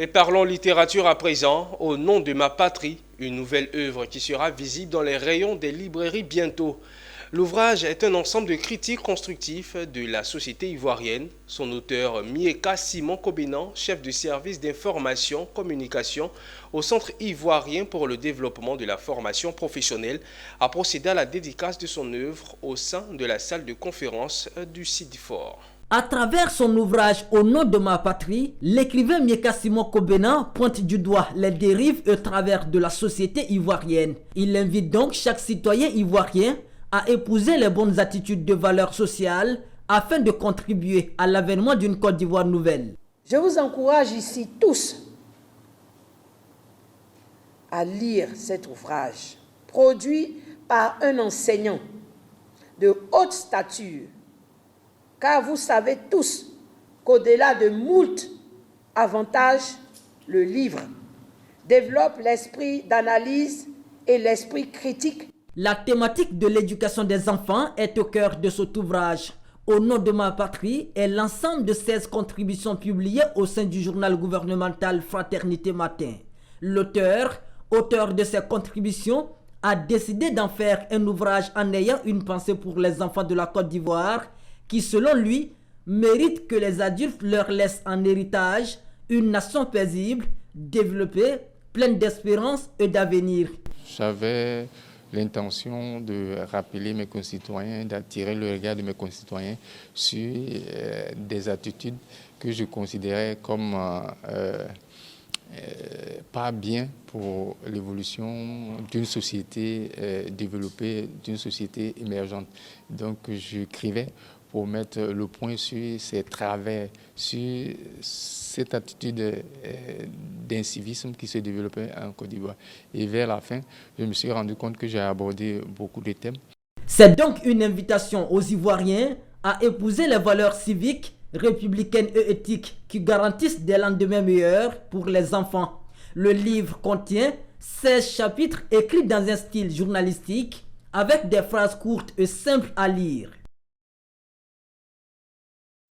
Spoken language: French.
Et parlons littérature à présent, Au nom de ma patrie, une nouvelle œuvre qui sera visible dans les rayons des librairies bientôt. L'ouvrage est un ensemble de critiques constructives de la société ivoirienne. Son auteur, Mieka Simon Kobenan, chef du service d'information communication au Centre ivoirien pour le développement de la formation professionnelle, a procédé à la dédicace de son œuvre au sein de la salle de conférence du CIDFOR. À travers son ouvrage Au nom de ma patrie, l'écrivain Mieka Simon Kobenan pointe du doigt les dérives au travers de la société ivoirienne. Il invite donc chaque citoyen ivoirien à épouser les bonnes attitudes de valeurs sociales afin de contribuer à l'avènement d'une Côte d'Ivoire nouvelle. Je vous encourage ici tous à lire cet ouvrage, produit par un enseignant de haute stature, car vous savez tous qu'au-delà de moult avantages, le livre développe l'esprit d'analyse et l'esprit critique. La thématique de l'éducation des enfants est au cœur de cet ouvrage. Au nom de ma patrie est l'ensemble de 16 contributions publiées au sein du journal gouvernemental Fraternité Matin. L'auteur de ces contributions, a décidé d'en faire un ouvrage en ayant une pensée pour les enfants de la Côte d'Ivoire qui, selon lui, méritent que les adultes leur laissent en héritage une nation paisible, développée, pleine d'espérance et d'avenir. J'avais l'intention de rappeler mes concitoyens, d'attirer le regard de mes concitoyens sur des attitudes que je considérais comme pas bien pour l'évolution d'une société développée, d'une société émergente. Donc j'écrivais pour mettre le point sur ces travers, sur cette attitude d'incivisme qui se développait en Côte d'Ivoire. Et vers la fin, je me suis rendu compte que j'ai abordé beaucoup de thèmes. C'est donc une invitation aux Ivoiriens à épouser les valeurs civiques, républicaines et éthiques qui garantissent des lendemains meilleurs pour les enfants. Le livre contient 16 chapitres écrits dans un style journalistique avec des phrases courtes et simples à lire.